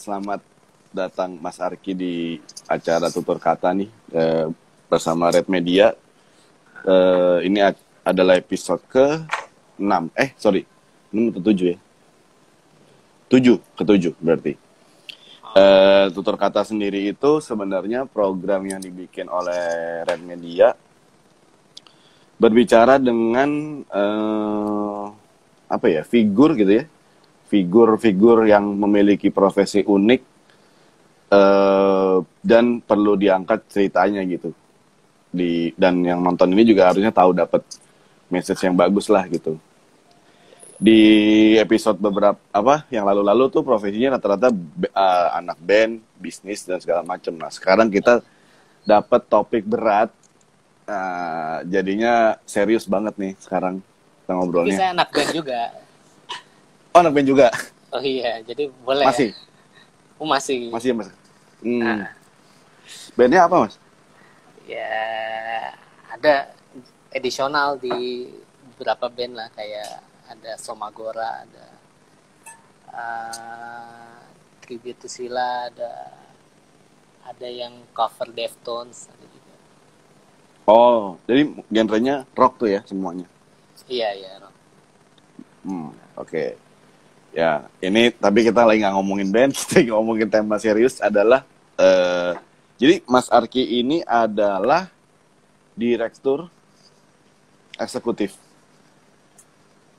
selamat datang Mas Arki di acara Tutur Kata nih bersama Red Media. Ini adalah episode ke-6. Ini ke-7 ya? 7, ke-7 berarti. Tutur Kata sendiri itu sebenarnya program yang dibikin oleh Red Media berbicara dengan figur gitu ya. Figur-figur yang memiliki profesi unik dan perlu diangkat ceritanya gitu. Dan yang nonton ini juga harusnya tahu dapat message yang bagus lah gitu. Di episode yang lalu-lalu tuh profesinya rata-rata anak band, bisnis dan segala macam. Nah, sekarang kita dapat topik berat. Jadinya serius banget nih sekarang kita ngobrolnya. Bisa anak band juga. Oh, anak band juga? Oh iya, jadi boleh masih? Ya? Masih. Masih ya, Mas? Bandnya apa, Mas? Ya, ada edisional di beberapa band lah, kayak ada Somagora, ada Tribute to Sila, ada yang cover Deftones, ada juga. Oh, jadi genrenya rock tuh ya semuanya? Iya, rock. Oke. Ya, ini tapi kita lagi nggak ngomongin band, kita ngomongin tema serius adalah jadi Mas Arki ini adalah direktur eksekutif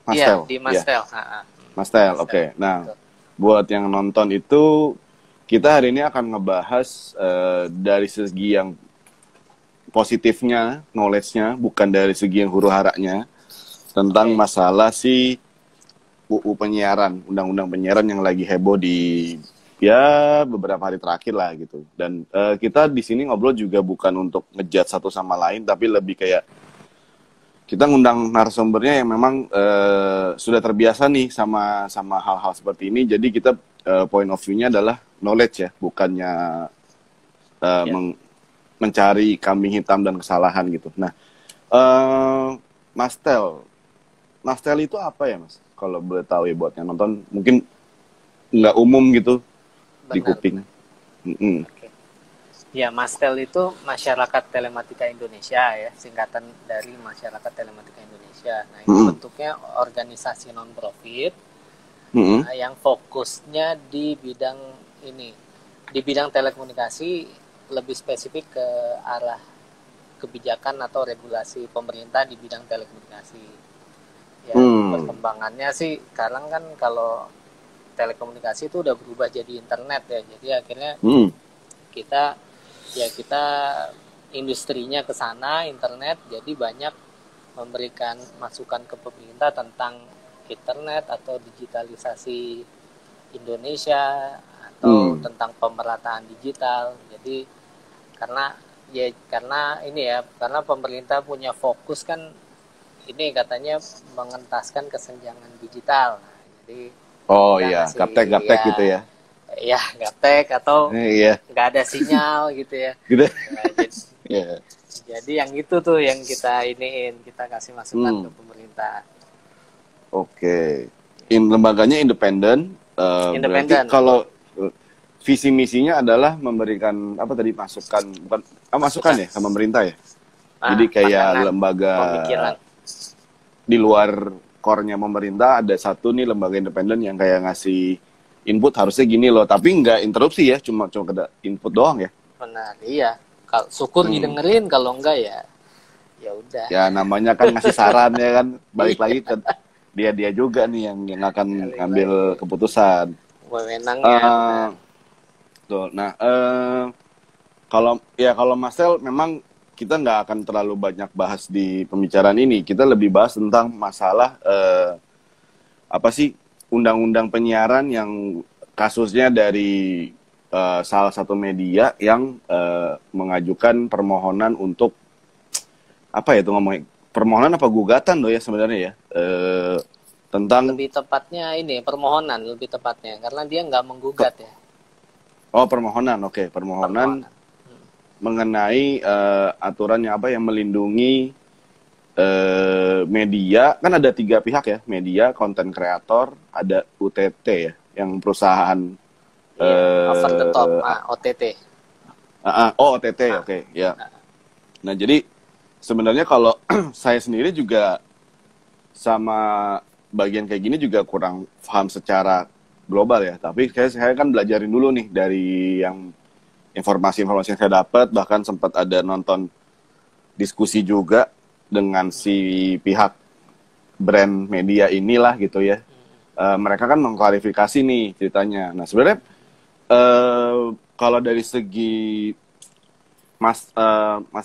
Mastel. Iya, di Mastel. Ya. Mastel, oke. Nah, buat yang nonton itu, kita hari ini akan ngebahas dari segi yang positifnya, knowledge-nya, bukan dari segi yang huru-haranya, tentang masalah si UU penyiaran, undang-undang penyiaran yang lagi heboh di beberapa hari terakhir lah gitu. Dan kita di sini ngobrol juga bukan untuk ngejudge satu sama lain, tapi lebih kayak kita ngundang narasumbernya yang memang sudah terbiasa nih sama hal-hal seperti ini. Jadi kita point of view-nya adalah knowledge ya, bukannya mencari kambing hitam dan kesalahan gitu. Nah, Mastel itu apa ya, Mas? Kalau boleh tahu ya buat yang nonton, mungkin nggak umum gitu. Benar. Di kuping. Okay. Ya, Mastel itu Masyarakat Telematika Indonesia ya, singkatan dari Masyarakat Telematika Indonesia. Nah, itu bentuknya organisasi non-profit yang fokusnya di bidang ini, di bidang telekomunikasi, lebih spesifik ke arah kebijakan atau regulasi pemerintah di bidang telekomunikasi. Ya, perkembangannya sih sekarang kan kalau telekomunikasi itu udah berubah jadi internet ya. Jadi akhirnya kita industrinya ke sana, internet, jadi banyak memberikan masukan ke pemerintah tentang internet atau digitalisasi Indonesia atau tentang pemerataan digital. Jadi karena pemerintah punya fokus kan, ini katanya mengentaskan kesenjangan digital. Nah, jadi gaptek gitu ya. Ya, gaptek atau nggak ada sinyal gitu ya. Gitu. Nah, jadi yang itu tuh yang kita kasih masukan ke pemerintah. Oke. Lembaganya independen. Berarti kalau visi misinya adalah memberikan masukan ya ke pemerintah ya. Jadi kayak lembaga pemikiran. Di luar core-nya pemerintah ada satu nih lembaga independen yang kayak ngasih input harusnya gini loh, tapi nggak interupsi ya, cuma input doang ya. Benar, iya. Kalau syukur didengerin, kalau enggak ya udah. Ya namanya kan ngasih saran ya kan, balik lagi ke dia juga nih yang akan ngambil keputusan. Wewenangnya. Nah, kalau Marcel memang kita nggak akan terlalu banyak bahas di pembicaraan ini. Kita lebih bahas tentang masalah undang-undang penyiaran yang kasusnya dari salah satu media yang mengajukan permohonan untuk permohonan apa gugatan ya sebenarnya ya, tentang lebih tepatnya permohonan lebih tepatnya karena dia nggak menggugat ya. Oh, permohonan, oke. Permohonan mengenai aturan yang melindungi media. Kan ada 3 pihak ya, media, konten kreator, ada UTT ya, yang perusahaan over the top, OTT. Oh, OTT, oke, ya. Nah, jadi sebenarnya kalau saya sendiri juga sama bagian kayak gini juga kurang paham secara global ya. Tapi saya kan belajarin dulu nih dari yang informasi-informasi yang saya dapat, bahkan sempat ada nonton diskusi juga dengan si pihak brand media inilah gitu ya. Mereka kan mengklarifikasi nih ceritanya. Nah, sebenarnya kalau dari segi Mas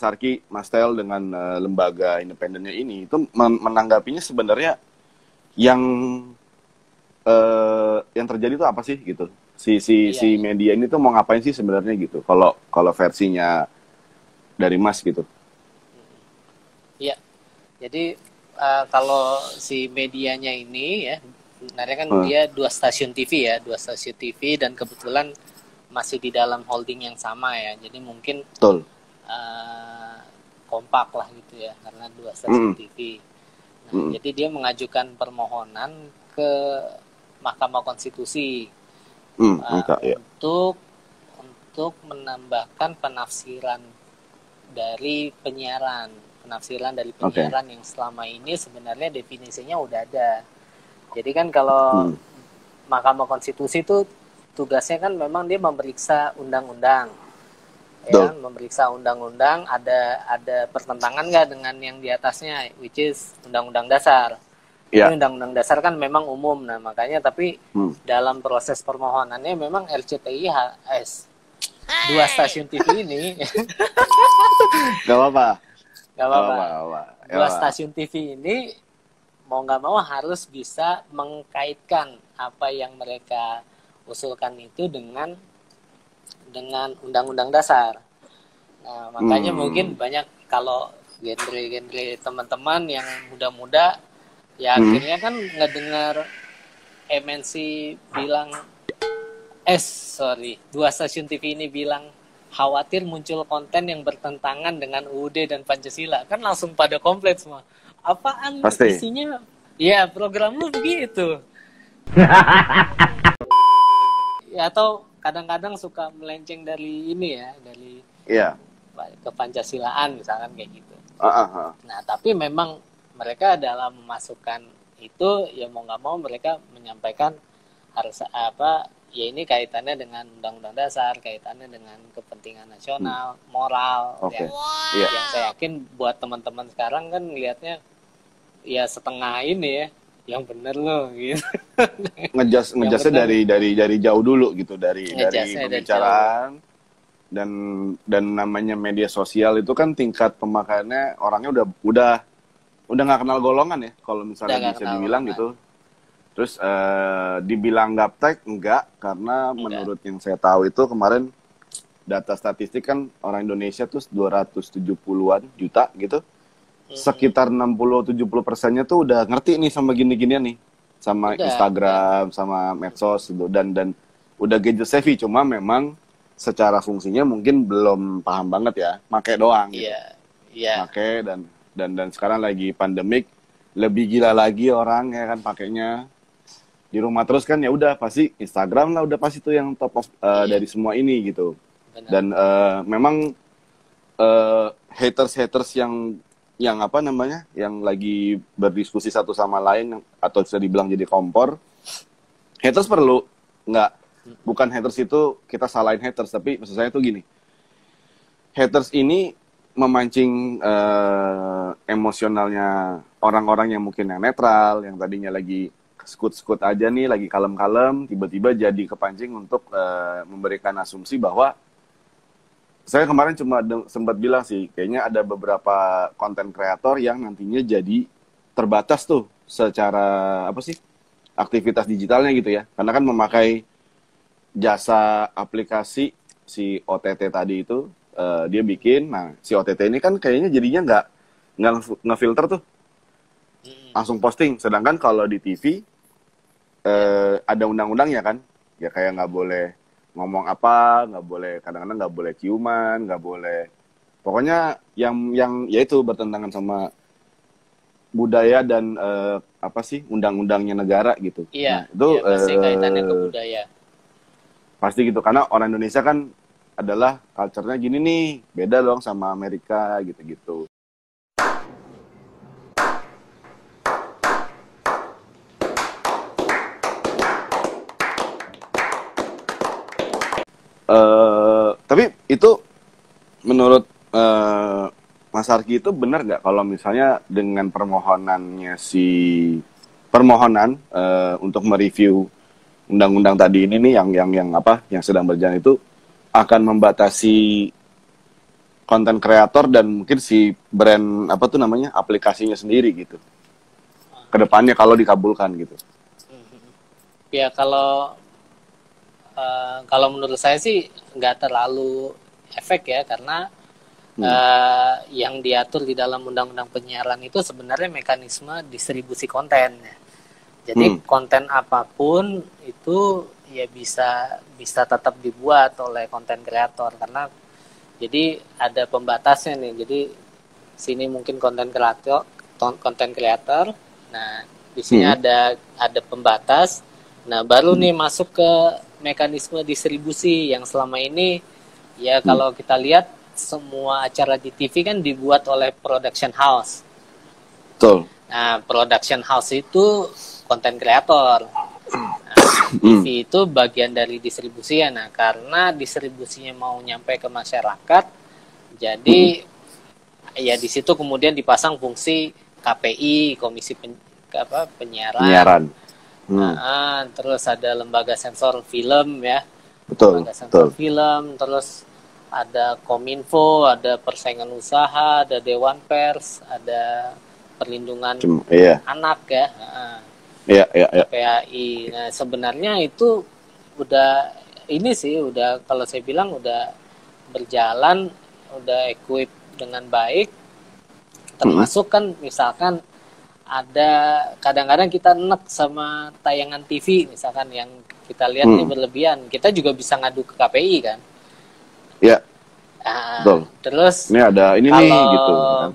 Arki, Mas Tel dengan lembaga independennya ini itu menanggapinya sebenarnya yang terjadi itu apa sih gitu? Si media ini tuh mau ngapain sih sebenarnya gitu? Kalau versinya dari Mas gitu. Iya. Jadi kalau si medianya ini ya, sebenarnya kan dia 2 stasiun TV ya, 2 stasiun TV dan kebetulan masih di dalam holding yang sama ya. Jadi mungkin Betul. Kompak lah gitu ya, karena 2 stasiun TV. Nah, jadi dia mengajukan permohonan ke Mahkamah Konstitusi untuk menambahkan penafsiran dari penyiaran yang selama ini sebenarnya definisinya udah ada. Jadi kan kalau Mahkamah Konstitusi itu tugasnya kan memang dia memeriksa undang-undang, ya, memeriksa undang-undang ada pertentangan nggak dengan yang di atasnya, which is Undang-Undang Dasar. Ini Undang-Undang Dasar kan memang umum, nah makanya tapi dalam proses permohonannya memang RCTI 2 stasiun TV ini Gak apa-apa. 2 stasiun TV ini mau nggak mau harus bisa mengkaitkan apa yang mereka usulkan itu dengan Undang-Undang Dasar. Nah, makanya mungkin banyak kalau genre-genre teman-teman yang muda-muda ya akhirnya kan ngedengar MNC bilang 2 stasiun TV ini bilang khawatir muncul konten yang bertentangan dengan UUD dan Pancasila. Kan langsung pada komplit semua. Apaan isinya? Ya, program lu begitu. Ya, atau kadang-kadang suka melenceng dari ini ya, dari ke Pancasilaan misalkan kayak gitu. Nah, tapi memang mereka dalam memasukkan itu ya mau nggak mau mereka menyampaikan harus apa ya, ini kaitannya dengan Undang-Undang Dasar, kaitannya dengan kepentingan nasional, moral. Yang saya yakin buat teman-teman sekarang kan lihatnya ya setengah ini ya, yang bener loh gitu. Ngejasnya dari jauh dulu gitu, dari pembicaraan dan namanya media sosial itu kan tingkat pemakaiannya orangnya udah nggak kenal golongan ya kalau misalnya bisa dibilang gitu. Terus dibilang gaptek enggak, karena menurut yang saya tahu itu kemarin data statistik kan orang Indonesia tuh 270-an juta gitu. Sekitar 60-70%-nya tuh udah ngerti nih sama gini-ginian nih. Sama Instagram, sama medsos gitu. Dan udah gadget savvy, cuma memang secara fungsinya mungkin belum paham banget ya. Make doang gitu. Make dan sekarang lagi pandemik, lebih gila lagi orang ya kan pakainya di rumah terus kan, ya udah pasti Instagram lah, udah pasti tuh yang top of dari semua ini gitu. Benar. Dan memang haters yang apa namanya, yang lagi berdiskusi satu sama lain atau bisa dibilang jadi kompor. Haters perlu, bukan haters itu kita salahin haters, tapi maksud saya tuh gini, haters ini memancing emosionalnya orang-orang yang mungkin yang netral, yang tadinya lagi skut-skut aja nih, lagi kalem-kalem, tiba-tiba jadi kepancing untuk memberikan asumsi bahwa, saya kemarin cuma sempat bilang sih, kayaknya ada beberapa konten kreator yang nantinya jadi terbatas tuh secara apa sih aktivitas digitalnya gitu ya, karena kan memakai jasa aplikasi si OTT tadi itu, dia bikin. Nah, si OTT ini kan kayaknya jadinya nggak ngefilter tuh, langsung posting. Sedangkan kalau di TV ada undang-undangnya kan, ya kayak nggak boleh ngomong apa, nggak boleh, kadang-kadang nggak boleh ciuman, nggak boleh, pokoknya yang ya itu bertentangan sama budaya dan apa sih undang-undangnya negara gitu. Iya, nah, itu pasti kaitannya ke budaya. pasti gitu. Karena orang Indonesia kan adalah culture-nya gini nih, beda dong sama Amerika gitu-gitu. Tapi itu menurut Mas Arki itu benar nggak kalau misalnya dengan permohonan untuk mereview undang-undang tadi ini nih yang sedang berjalan itu akan membatasi konten kreator dan mungkin si brand aplikasinya sendiri gitu kedepannya kalau dikabulkan gitu. Ya kalau menurut saya sih nggak terlalu efek ya, karena yang diatur di dalam undang-undang penyiaran itu sebenarnya mekanisme distribusi konten. Jadi konten apapun itu ya bisa tetap dibuat oleh konten kreator, karena jadi ada pembatasnya nih. Jadi sini mungkin konten kreator. Nah, di sini ada pembatas. Nah, baru nih masuk ke mekanisme distribusi yang selama ini ya kalau kita lihat semua acara di TV kan dibuat oleh production house. Betul. Nah, production house itu konten kreator. Nah, TV itu bagian dari distribusi ya. Nah, karena distribusinya mau nyampe ke masyarakat, jadi ya di situ kemudian dipasang fungsi KPI, Komisi Penyiaran. Terus ada lembaga sensor film ya. Lembaga sensor film, terus ada Kominfo, ada persaingan usaha, ada Dewan Pers, ada perlindungan anak ya. PAI. Nah, sebenarnya itu udah kalau saya bilang udah berjalan, udah equip dengan baik. Termasuk kan misalkan ada kadang-kadang kita enek sama tayangan TV misalkan yang kita lihat ini berlebihan, kita juga bisa ngadu ke KPI kan. Iya. Terus ini ada ini nih gitu kan.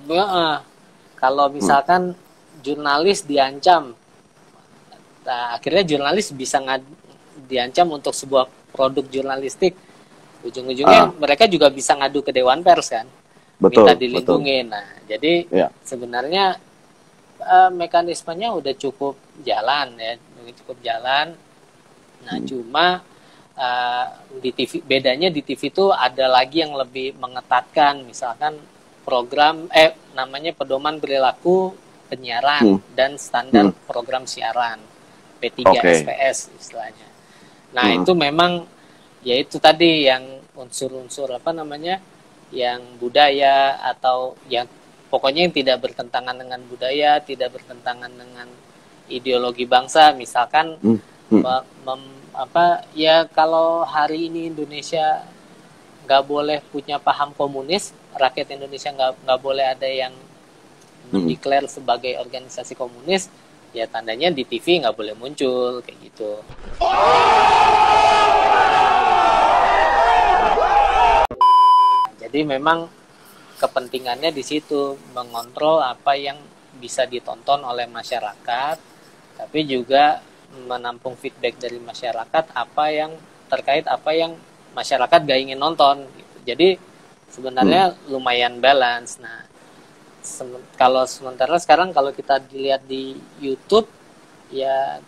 Kalau misalkan jurnalis diancam, nah, akhirnya jurnalis bisa diancam untuk sebuah produk jurnalistik, ujung-ujungnya mereka juga bisa ngadu ke Dewan Pers kan, minta dilindungi. Nah, jadi sebenarnya mekanismenya udah cukup jalan ya, Nah, cuma di TV, bedanya di TV itu ada lagi yang lebih mengetatkan, misalkan program namanya pedoman perilaku penyiaran dan standar program siaran P3 SPS istilahnya. Nah, itu memang ya itu tadi yang unsur-unsur yang budaya atau yang pokoknya yang tidak bertentangan dengan budaya, tidak bertentangan dengan ideologi bangsa, misalkan ya kalau hari ini Indonesia nggak boleh punya paham komunis, rakyat Indonesia nggak boleh ada yang mendeklar sebagai organisasi komunis, ya tandanya di TV nggak boleh muncul kayak gitu. Jadi memang kepentingannya di situ, mengontrol apa yang bisa ditonton oleh masyarakat, tapi juga menampung feedback dari masyarakat terkait apa yang masyarakat gak ingin nonton gitu. Jadi sebenarnya lumayan balance. Nah, kalau sementara sekarang kalau kita dilihat di YouTube ya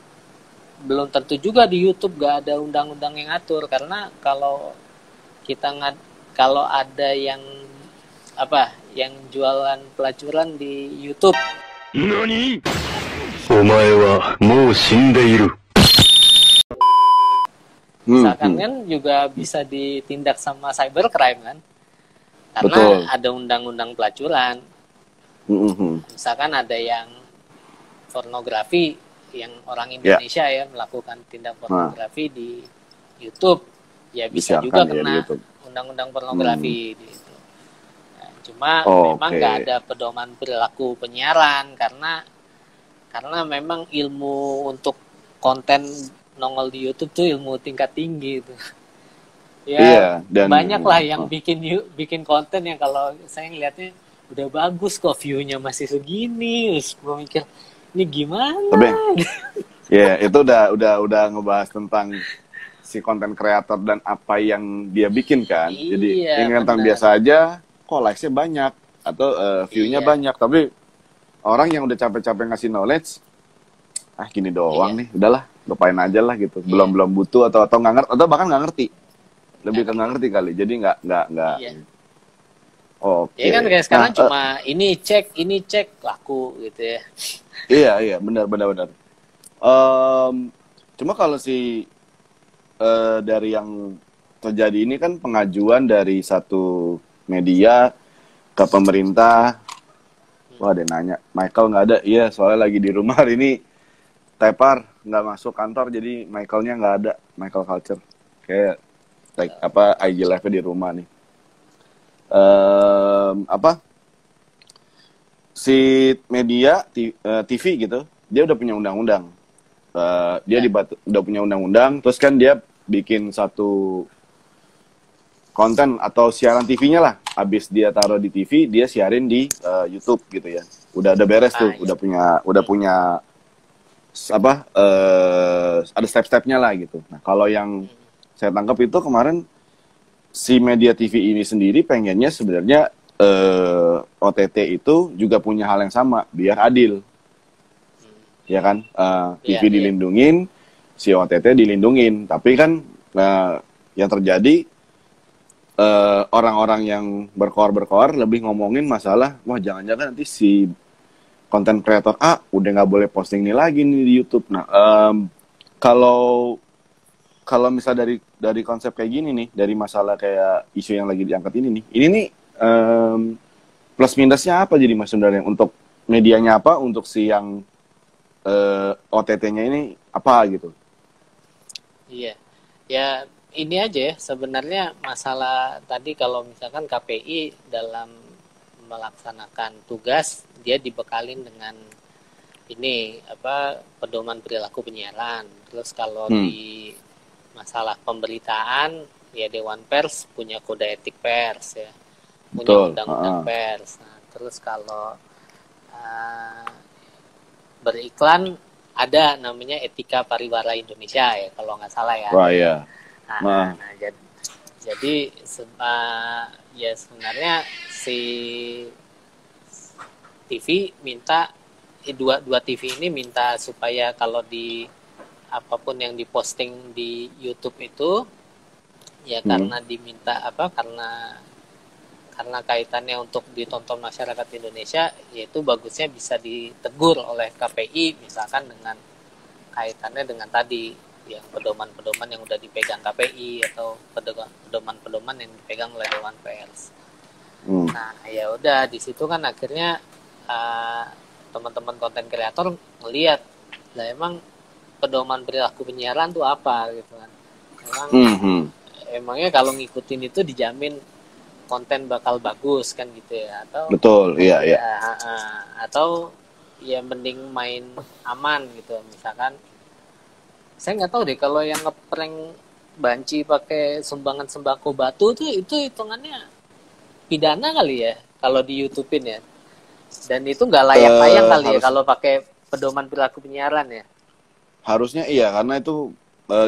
belum tentu juga di YouTube gak ada undang-undang yang atur, karena kalau ada yang jualan pelacuran di YouTube. Nani? Omae wa mou shindeiru. Misalkan kan juga bisa ditindak sama cybercrime kan, karena ada undang-undang pelacuran. Misalkan ada yang pornografi, yang orang Indonesia ya melakukan tindak pornografi di YouTube, ya bisa juga kena undang-undang pornografi di itu. Nah, cuma memang nggak ada pedoman perilaku penyiaran karena memang ilmu untuk konten nongol di YouTube tuh ilmu tingkat tinggi itu. Ya, dan banyak lah yang bikin konten yang kalau saya ngeliatnya udah bagus kok, view-nya masih segini. Terus gue mikir, ini gimana? Ya, itu udah ngebahas tentang si konten kreator dan apa yang dia bikin kan. Jadi Iya, yang tentang benar. biasa aja, kok likes-nya banyak atau view-nya Iya. banyak. Tapi orang yang udah capek-capek ngasih knowledge, gini doang Iya. nih, udahlah, lupain aja lah gitu. Iya. Belum butuh atau nggak ngerti atau bahkan nggak ngerti. Lebih ke Nggak nggak ngerti kali. Jadi nggak. Iya. Oke. Ya kan kayak Nah, sekarang cuma ini cek laku gitu ya. iya benar. Cuma kalau dari yang terjadi ini kan pengajuan dari satu media ke pemerintah. Wah, ada yang nanya, Michael nggak ada? Iya, soalnya lagi di rumah hari ini. Tepar nggak masuk kantor, jadi Michaelnya nggak ada. Michael Culture kayak IG live di rumah nih. Si media TV gitu, dia udah punya undang-undang. Dia udah punya undang-undang, terus kan dia bikin satu konten atau siaran TV-nya lah. Habis dia taruh di TV, dia siarin di YouTube gitu ya. Udah beres tuh, Iya. udah punya ada step-stepnya lah gitu. Nah, kalau yang saya tangkap itu kemarin si media TV ini sendiri pengennya sebenarnya OTT itu juga punya hal yang sama biar adil. Ya kan? TV dilindungin, si OTT dilindungin. Tapi kan yang terjadi orang-orang yang berkoar lebih ngomongin masalah, wah jangan-jangan nanti si konten kreator A udah nggak boleh posting ini lagi nih di YouTube. Nah, kalau misal dari konsep kayak gini nih, dari masalah kayak isu yang lagi diangkat ini nih plus minusnya apa jadi mas sebenarnya untuk medianya apa, untuk si yang OTT-nya ini apa gitu? Iya. Ya ini aja ya sebenarnya masalah tadi kalau misalkan KPI dalam melaksanakan tugas dia dibekalin dengan ini pedoman perilaku penyiaran. Terus kalau di masalah pemberitaan ya Dewan Pers punya kode etik pers ya, punya undang-undang pers. Nah, terus kalau beriklan ada namanya etika pariwara Indonesia ya kalau nggak salah ya. Wah iya. Jadi ya sebenarnya si TV minta dua TV ini minta supaya kalau di apapun yang diposting di YouTube itu ya karena diminta karena kaitannya untuk ditonton masyarakat Indonesia, yaitu bagusnya bisa ditegur oleh KPI misalkan dengan kaitannya dengan tadi yang pedoman-pedoman yang udah dipegang KPI atau pedoman-pedoman yang dipegang oleh Dewan Pers. Nah ya udah di situ kan akhirnya teman-teman konten kreator melihat lah emang pedoman perilaku penyiaran tuh apa gitu kan. Emangnya kalau ngikutin itu dijamin konten bakal bagus kan gitu ya, atau betul iya atau ya mending main aman gitu. Misalkan saya nggak tahu deh kalau yang ngeprank banci pakai sumbangan sembako batu tuh itu hitungannya pidana kali ya kalau di YouTube-in ya, dan itu nggak layak tayang kali ya kalau pakai pedoman perilaku penyiaran ya. Harusnya iya, karena itu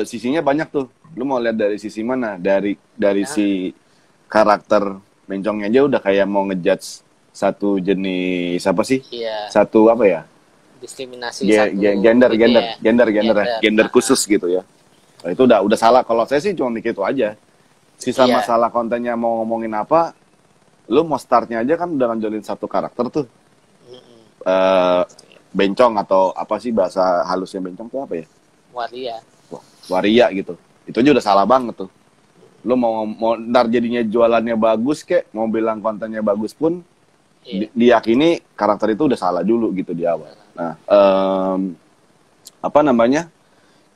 sisinya banyak tuh. Lu mau lihat dari sisi mana? Dari si karakter bencongnya aja udah kayak mau ngejudge satu jenis apa sih? Iya. Satu apa ya? Diskriminasi gender khusus gitu ya. Nah, itu udah salah. Kalau saya sih cuma mikir itu aja. Sisa masalah kontennya mau ngomongin apa, lu mau startnya aja kan udah nganjolin satu karakter tuh. Bencong atau apa sih bahasa halusnya bencong tuh apa ya? Waria gitu. Itu aja udah salah banget tuh. Lu mau ntar jadinya jualannya bagus kek, mau bilang kontennya bagus pun diyakini karakter itu udah salah dulu gitu di awal. Nah,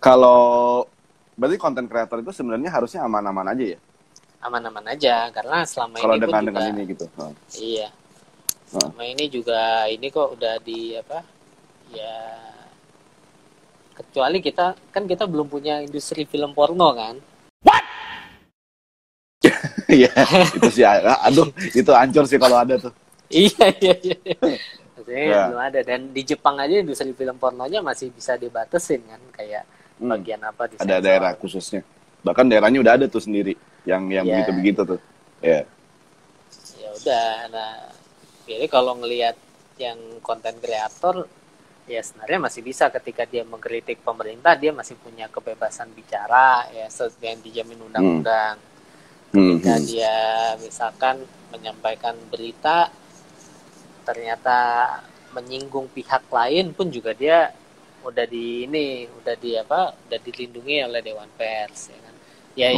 kalau berarti konten kreator itu sebenarnya harusnya aman-aman aja ya? Aman-aman aja, karena selama kalau ini dengan ini gitu. Iya. Selama ini juga ini kok udah ya kecuali kita belum punya industri film porno kan. Iya, itu sih aduh, itu hancur sih kalau ada tuh. Iya. Maksudnya belum ada, dan di Jepang aja industri film pornonya masih bisa dibatasin kan, kayak bagian apa di ada daerah khususnya. Bahkan daerahnya udah ada tuh sendiri yang begitu-begitu tuh. Ya. Ya udah, nah jadi kalau ngelihat yang konten kreator ya sebenarnya masih bisa ketika dia mengkritik pemerintah, dia masih punya kebebasan bicara ya yang dijamin undang-undang. Ketika dia misalkan menyampaikan berita ternyata menyinggung pihak lain pun juga dia udah dilindungi oleh Dewan Pers ya kan. Ya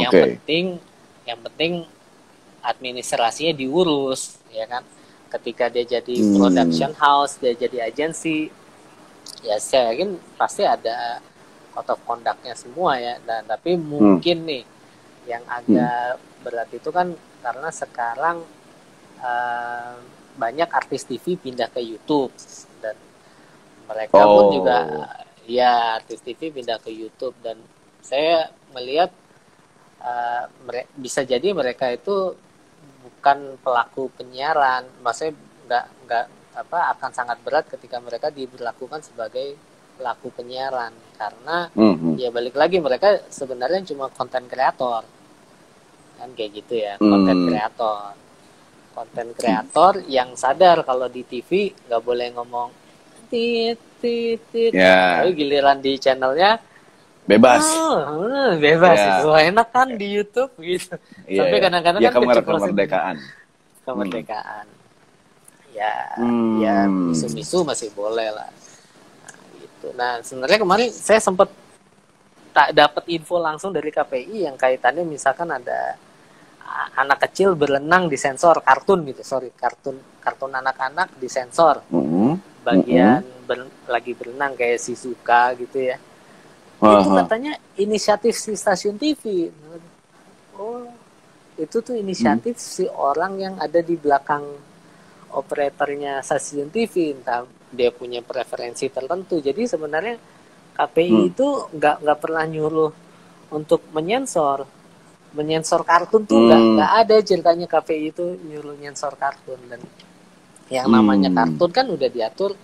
yang penting administrasinya diurus ya kan. Ketika dia jadi production house, dia jadi agensi, ya saya yakin pasti ada code of conduct-nya semua ya. Dan tapi mungkin nih yang agak berat itu kan karena sekarang banyak artis TV pindah ke YouTube dan mereka pun juga ya artis TV pindah ke YouTube, dan saya melihat bisa jadi mereka itu bukan pelaku penyiaran, maksudnya nggak akan sangat berat ketika mereka diberlakukan sebagai pelaku penyiaran karena ya balik lagi mereka sebenarnya cuma konten kreator kan kayak gitu ya, konten kreator yang sadar kalau di TV nggak boleh ngomong tit tapi giliran di channelnya bebas itu enak kan di YouTube gitu. Sampai kadang-kadang kan kemerdekaan ya misu-misu masih boleh lah gitu. Nah sebenarnya kemarin saya sempat tak dapat info langsung dari KPI yang kaitannya misalkan ada anak kecil berenang disensor kartun anak-anak disensor bagian lagi berenang kayak Shizuka gitu ya. Itu katanya inisiatif si stasiun TV. Oh, itu tuh inisiatif si orang yang ada di belakang operatornya stasiun TV, entah dia punya preferensi tertentu. Jadi sebenarnya KPI itu nggak pernah nyuruh untuk menyensor kartun tuh nggak ada ceritanya KPI itu nyuruh nyensor kartun. Dan yang namanya kartun kan udah diatur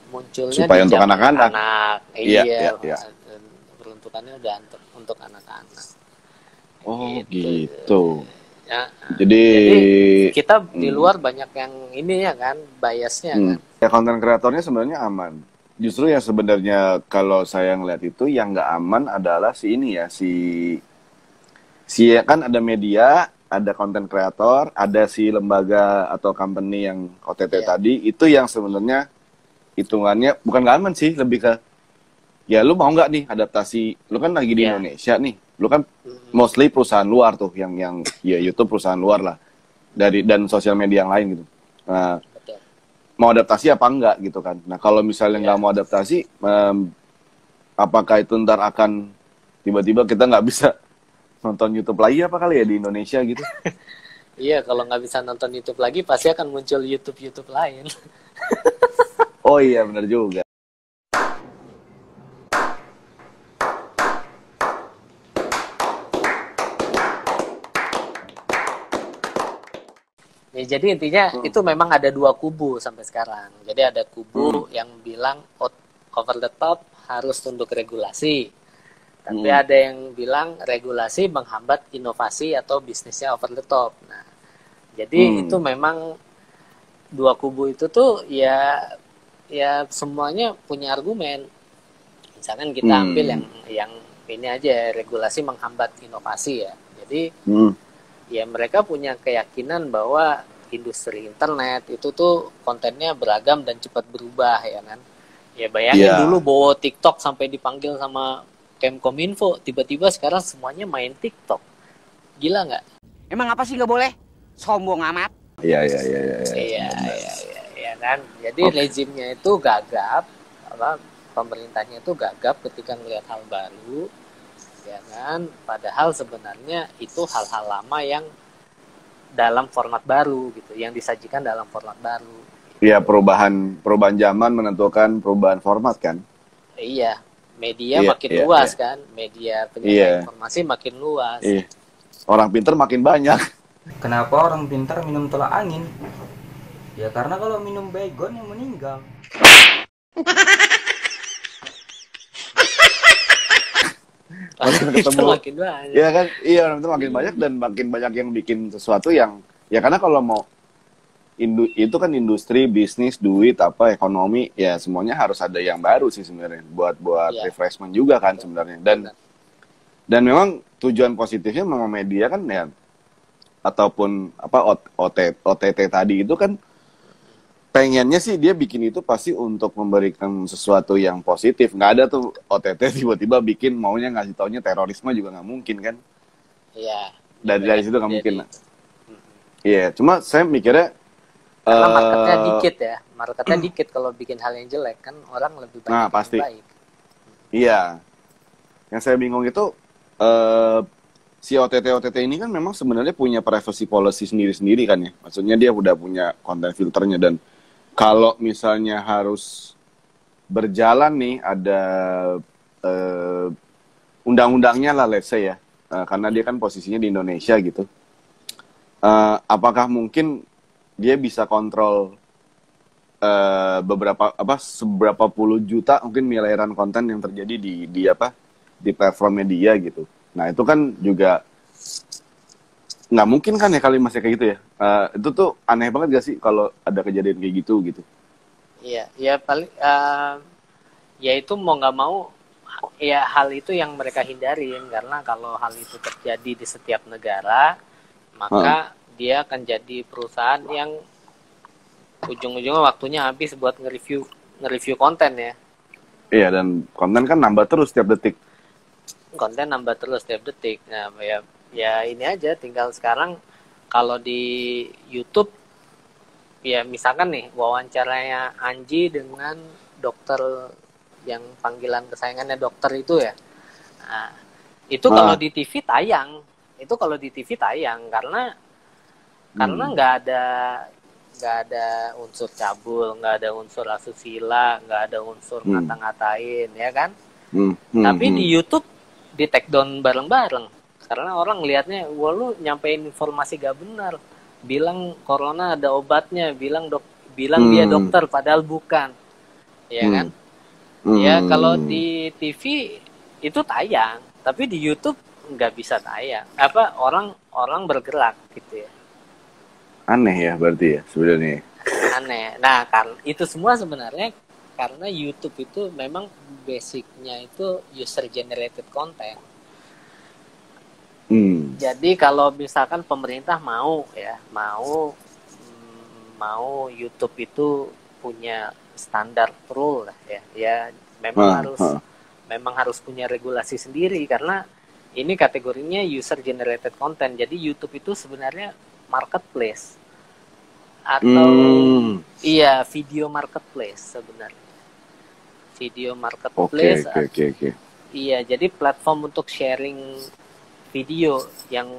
munculnya supaya di untuk anak-anak. Iya. Peruntukannya udah untuk anak-anak. Gitu. Ya, jadi kita di luar banyak yang ini ya kan, biasnya kan. Ya konten kreatornya sebenarnya aman. Justru yang sebenarnya kalau saya ngeliat itu yang nggak aman adalah si kan ada media, ada konten kreator, ada si lembaga atau company yang OTT tadi, itu yang sebenarnya hitungannya bukan nggak aman sih, lebih ke ya lu mau nggak nih adaptasi, lu kan lagi di Indonesia nih, lu kan mostly perusahaan luar tuh yang ya YouTube perusahaan luar lah dan sosial media yang lain gitu. Nah, mau adaptasi apa enggak gitu kan. Nah kalau misalnya nggak mau adaptasi, apakah itu ntar akan tiba-tiba kita nggak bisa nonton YouTube lagi apa kali ya di Indonesia gitu? Iya, kalau nggak bisa nonton YouTube lagi pasti akan muncul YouTube lain. Oh iya benar juga. Ya, jadi intinya itu memang ada dua kubu sampai sekarang. Jadi ada kubu yang bilang over the top harus tunduk regulasi. Tapi ada yang bilang regulasi menghambat inovasi atau bisnisnya over the top. Nah, jadi itu memang dua kubu itu tuh ya semuanya punya argumen. Misalkan kita ambil yang ini aja, regulasi menghambat inovasi ya. Jadi ya mereka punya keyakinan bahwa industri internet itu tuh kontennya beragam dan cepat berubah ya kan. Ya bayangin dulu bawa TikTok sampai dipanggil sama Kemkominfo, tiba-tiba sekarang semuanya main TikTok. Gila nggak? Emang apa sih nggak boleh? Sombong amat. Iya kan. Jadi rezimnya itu gagap, pemerintahnya itu gagap ketika melihat hal baru. Ya kan, padahal sebenarnya itu hal-hal lama yang dalam format baru gitu, yang disajikan dalam format baru. Iya, perubahan zaman menentukan perubahan format kan. Iya, media makin luas kan, media penyampaian informasi makin luas. Iya. Orang pintar makin banyak. Kenapa orang pintar minum tolak angin? Ya karena kalau minum baygon yang meninggal. makin Itu ketemu. makin banyak. Ya kan, iya orang itu makin banyak dan makin banyak yang bikin sesuatu yang ya karena kalau mau itu kan industri, bisnis, duit, apa ekonomi ya semuanya harus ada yang baru sih sebenarnya buat Iya, refreshment juga kan betul. sebenarnya Benar. dan memang tujuan positifnya memang media kan ya ataupun apa OTT tadi itu kan pengennya sih dia bikin itu pasti untuk memberikan sesuatu yang positif. Nggak ada tuh OTT tiba-tiba bikin maunya ngasih taunya terorisme juga nggak mungkin kan. Iya. Dari situ nggak Jadi, mungkin. Iya, cuma saya mikirnya karena marketnya dikit ya. Marketnya dikit kalau bikin hal yang jelek kan orang lebih banyak Nah, yang pasti. baik. Iya. Yang saya bingung itu si OTT ini kan memang sebenarnya punya privacy policy sendiri-sendiri kan ya. Maksudnya dia udah punya konten filternya dan kalau misalnya harus berjalan nih ada undang-undangnya lah let's say ya. Karena dia kan posisinya di Indonesia gitu. Apakah mungkin dia bisa kontrol seberapa puluh juta mungkin miliaran konten yang terjadi di platformnya dia gitu. Nah itu kan juga nggak mungkin kan ya kali masih kayak gitu ya. Itu tuh aneh banget gak sih kalau ada kejadian kayak gitu gitu. Iya, ya paling ya itu mau nggak mau ya hal itu yang mereka hindarin karena kalau hal itu terjadi di setiap negara maka dia akan jadi perusahaan yang ujung-ujungnya waktunya habis buat nge-review konten ya. Iya dan konten kan nambah terus setiap detik. Konten nambah terus setiap detik. Nah, ya ini aja tinggal sekarang kalau di YouTube ya misalkan nih wawancaranya Anji dengan dokter yang panggilan kesayangannya dokter itu ya. Nah, itu kalau di TV tayang. Itu kalau di TV tayang karena nggak ada unsur cabul, nggak ada unsur asusila, nggak ada unsur ngata-ngatain, ya kan? Tapi di YouTube di take down bareng-bareng karena orang lihatnya, wah lu nyampein informasi gak benar, bilang corona ada obatnya, bilang dia dokter padahal bukan, ya kan? Ya kalau di TV itu tayang, tapi di YouTube nggak bisa tayang. Orang bergerak gitu ya. Aneh ya berarti ya sebenarnya. Aneh. Nah, kan itu semua sebenarnya karena YouTube itu memang basicnya itu user generated content. Jadi kalau misalkan pemerintah mau YouTube itu punya standar rule lah ya memang harus punya regulasi sendiri karena ini kategorinya user generated content. Jadi YouTube itu sebenarnya marketplace atau iya video marketplace sebenarnya. Video marketplace. Oke. Iya, jadi platform untuk sharing video yang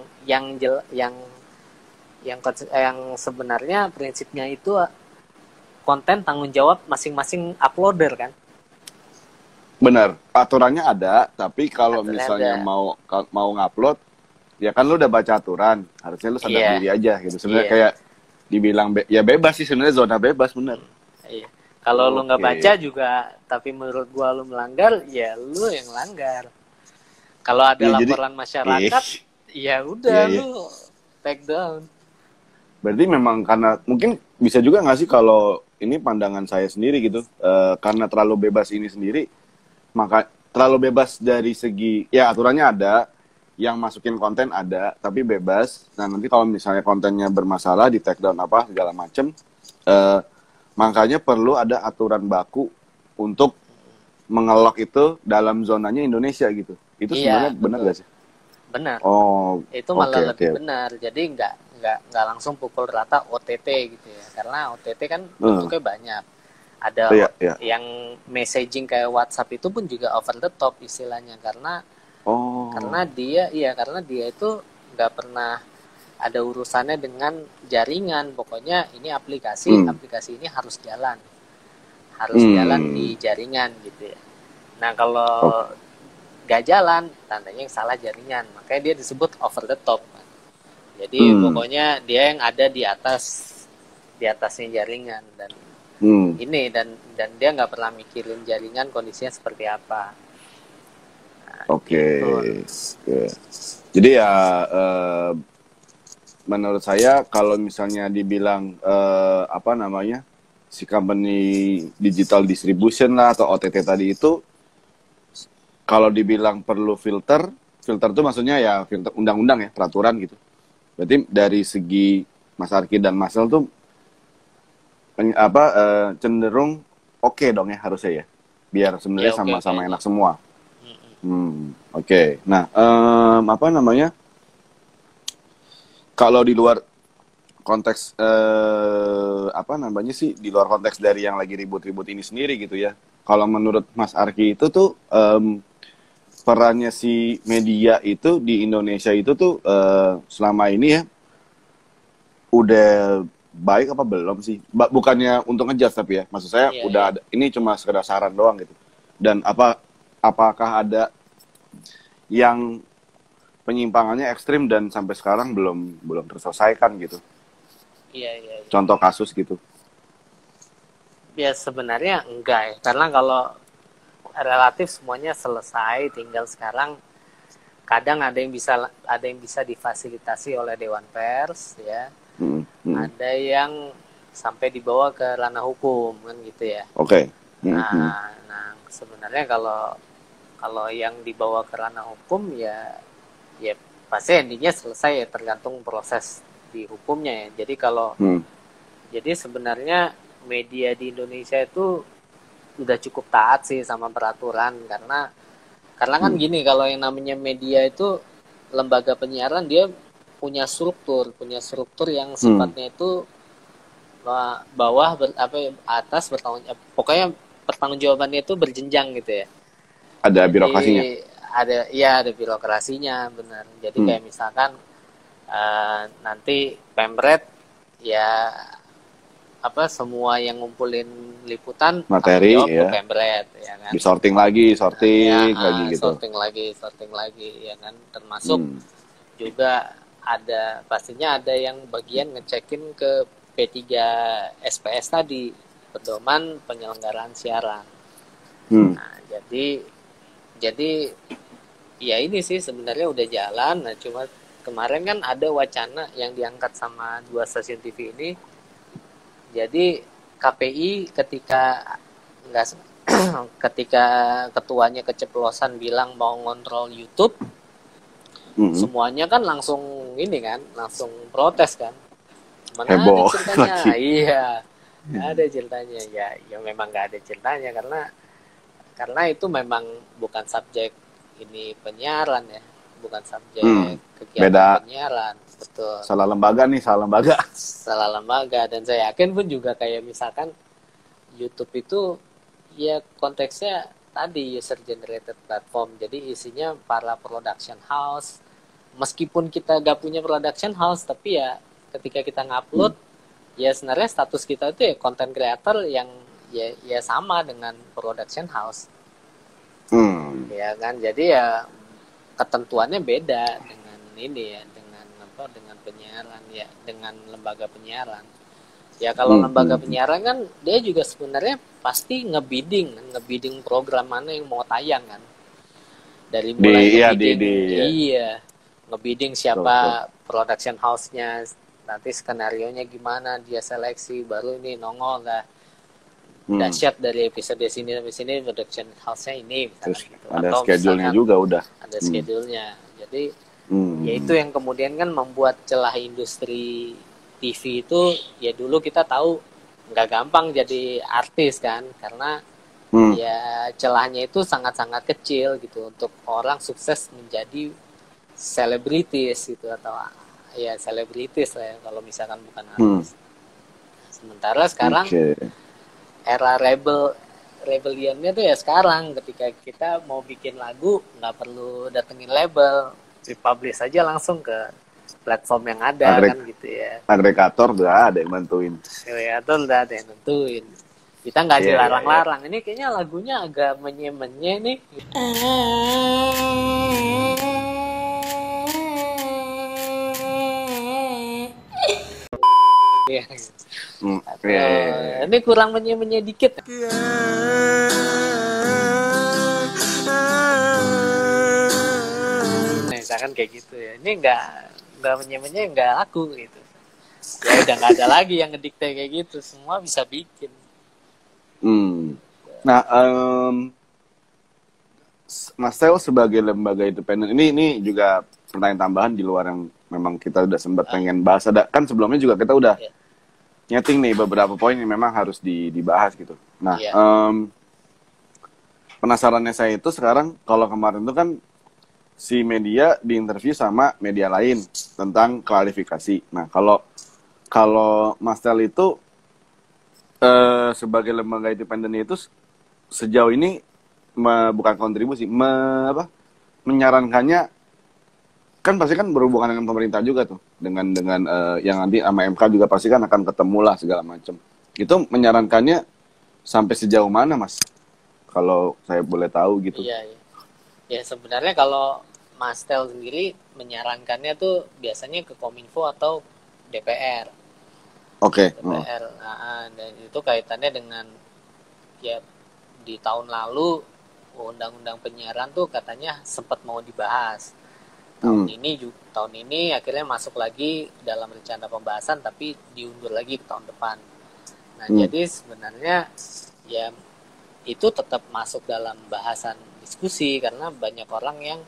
sebenarnya prinsipnya itu konten tanggung jawab masing-masing uploader kan. Benar, aturannya ada, tapi kalau misalnya mau ngupload, ya kan lu udah baca aturan, harusnya lu sadar diri aja gitu. Sebenarnya kayak dibilang ya bebas sih sebenarnya, zona bebas bener. Iya. Kalau lu nggak baca juga, tapi menurut gua lu melanggar, ya lu yang melanggar. Kalau ada laporan masyarakat, ya udah lu take down. Berarti memang karena mungkin bisa juga nggak sih kalau ini pandangan saya sendiri gitu, karena terlalu bebas ini sendiri. Maka terlalu bebas dari segi ya aturannya ada, yang masukin konten ada tapi bebas. Nah nanti kalau misalnya kontennya bermasalah di take down apa segala macem, makanya perlu ada aturan baku untuk mengelok itu dalam zonanya Indonesia gitu. Itu sebenarnya benar gak sih? Benar. Oh, itu malah lebih benar. Jadi nggak langsung pukul rata OTT gitu ya, karena OTT kan bentuknya banyak. Ada yang messaging kayak WhatsApp itu pun juga over the top istilahnya karena dia itu nggak pernah ada urusannya dengan jaringan. Pokoknya ini aplikasi ini harus jalan di jaringan gitu ya. Nah kalau nggak jalan tandanya yang salah jaringan, makanya dia disebut over the top. Jadi pokoknya dia yang ada di atasnya jaringan dan ini dan dia nggak pernah mikirin jaringan kondisinya seperti apa. Nah, Oke. Gitu. Jadi ya menurut saya kalau misalnya dibilang apa namanya si company digital distribution lah atau OTT tadi itu, kalau dibilang perlu filter tuh maksudnya ya filter undang-undang ya, peraturan gitu. Berarti dari segi Mas Arki dan Mas El tuh cenderung oke dong ya harusnya ya, biar sebenarnya Ya, oke, sama-sama oke. enak semua. Mm-mm. Oke. Nah, apa namanya? Kalau di luar konteks apa namanya sih? Di luar konteks dari yang lagi ribut-ribut ini sendiri gitu ya. Kalau menurut Mas Arki itu tuh perannya si media itu di Indonesia itu tuh selama ini ya udah baik apa belum sih? Bukannya untuk ngejudge tapi ya, maksud saya Iya, udah iya. ada, ini cuma sekedar saran doang gitu. Dan apakah ada yang penyimpangannya ekstrim dan sampai sekarang belum terselesaikan gitu? Iya, iya, iya. Contoh kasus gitu. Ya sebenarnya enggak ya, karena kalau relatif semuanya selesai, tinggal sekarang kadang ada yang bisa difasilitasi oleh Dewan Pers ya, ada yang sampai dibawa ke ranah hukum kan gitu ya. Oke. Nah sebenarnya kalau yang dibawa ke ranah hukum ya pasti endingnya selesai ya, tergantung proses di hukumnya ya. Jadi sebenarnya media di Indonesia itu udah cukup taat sih sama peraturan, karena kan gini, kalau yang namanya media itu lembaga penyiaran, dia punya struktur yang sifatnya itu bawah atas pokoknya pertanggungjawabannya itu berjenjang gitu ya. Ada Jadi, birokrasinya. ada birokrasinya, benar. Jadi kayak misalkan nanti Pemret ya semua yang ngumpulin liputan materi ya ya. Pemret ya kan. Disorting lagi lagi gitu. Sorting lagi ya kan, termasuk juga pastinya ada yang bagian ngecekin ke P3 SPS tadi, pedoman penyelenggaraan siaran. Nah, jadi ya ini sih sebenarnya udah jalan. Nah, cuma kemarin kan ada wacana yang diangkat sama 2 stasiun TV ini. Jadi KPI ketika ketuanya keceplosan bilang mau ngontrol YouTube, semuanya kan langsung protes kan. Mana heboh ada ceritanya? lagi. Iya, nggak ada ceritanya. Ya memang nggak ada ceritanya, karena itu memang bukan subjek ini penyiaran ya, bukan subjek kegiatan penyiaran. Betul. Salah lembaga. Salah lembaga, dan saya yakin pun juga kayak misalkan YouTube itu ya konteksnya tadi user generated platform, jadi isinya para production house. Meskipun kita gak punya production house, tapi ya ketika kita ngupload ya sebenarnya status kita itu ya content creator yang ya sama dengan production house. Ya kan, jadi ya ketentuannya beda dengan ini ya, dengan penyiaran ya, dengan lembaga penyiaran. Ya kalau lembaga penyiaran kan dia juga sebenarnya pasti ngebidding program mana yang mau tayang kan. Dari mulai ngebidding siapa production house-nya, nanti skenarionya gimana, dia seleksi, baru ini nongol lah. Dahsyat dari episode sini sampai sini production house-nya ini misalkan. Terus gitu. ada Atau schedule-nya juga udah. Ada schedule-nya. Jadi ya itu yang kemudian kan membuat celah industri TV itu, ya dulu kita tahu nggak gampang jadi artis kan, karena ya celahnya itu sangat-sangat kecil gitu untuk orang sukses menjadi selebritis gitu, atau ya selebritis lah ya, kalau misalkan bukan artis. Sementara sekarang era rebellionnya tuh ya sekarang, ketika kita mau bikin lagu nggak perlu datengin label, dipublish aja langsung ke platform yang ada kan gitu ya. Agregator udah ada yang bantuin. Agregator udah ada yang nentuin. Kita nggak dilarang-larang. Ini kayaknya lagunya agak menye-menye nih. Ini kurang menye-menye dikit. kan kayak gitu ya. Ini nggak menye-menye nggak laku gitu. Ya udah nggak ada lagi yang ngedikte kayak gitu, semua bisa bikin. Nah, Mas Teo sebagai lembaga independen ini juga pertanyaan tambahan di luar yang memang kita udah sempat pengen bahas. Ada kan sebelumnya juga kita udah nyeting nih beberapa poin yang memang harus dibahas gitu. Nah, penasarannya saya itu sekarang kalau kemarin itu kan si media diinterview sama media lain tentang klarifikasi. Nah, kalau Mas Tel itu sebagai lembaga independen itu sejauh ini bukan kontribusi, menyarankannya kan pasti kan berhubungan dengan pemerintah juga tuh, dengan yang nanti sama MK juga pasti kan akan ketemu lah segala macam. Itu menyarankannya sampai sejauh mana, Mas? Kalau saya boleh tahu gitu. Iya. Ya sebenarnya kalau Mas Tel sendiri menyarankannya tuh biasanya ke Kominfo atau DPR. Oke. DPR. Dan itu kaitannya dengan ya di tahun lalu undang-undang penyiaran tuh katanya sempat mau dibahas. Tahun ini akhirnya masuk lagi dalam rencana pembahasan tapi diundur lagi ke tahun depan. Nah, jadi sebenarnya ya itu tetap masuk dalam bahasan diskusi karena banyak orang yang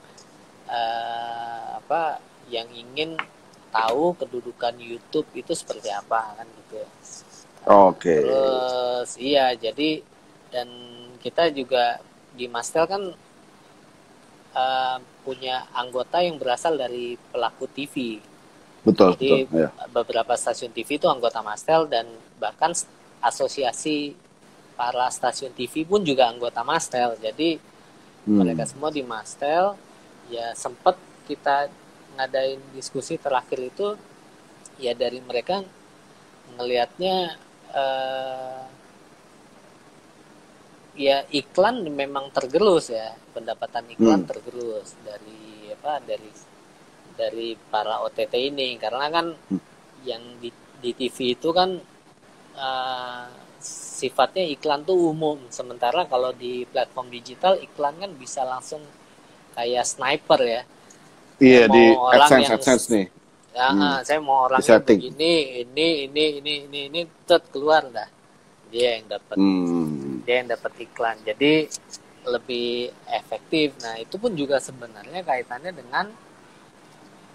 yang ingin tahu kedudukan YouTube itu seperti apa kan gitu. Oke. Terus jadi dan kita juga di Mastel kan punya anggota yang berasal dari pelaku TV. Betul. Jadi betul, ya. beberapa stasiun TV itu anggota Mastel dan bahkan asosiasi para stasiun TV pun juga anggota Mastel. Jadi mereka semua di Mastel. Ya sempat kita ngadain diskusi terakhir itu ya dari mereka ngelihatnya ya iklan memang tergerus ya, pendapatan iklan tergerus dari para OTT ini karena kan yang di TV itu kan sifatnya iklan tuh umum, sementara kalau di platform digital iklan kan bisa langsung kayak sniper ya. Iya, di AdSense nih. Saya mau orangnya begini, ini keluar dah. Dia yang dapat iklan. Jadi lebih efektif. Nah, itu pun juga sebenarnya kaitannya dengan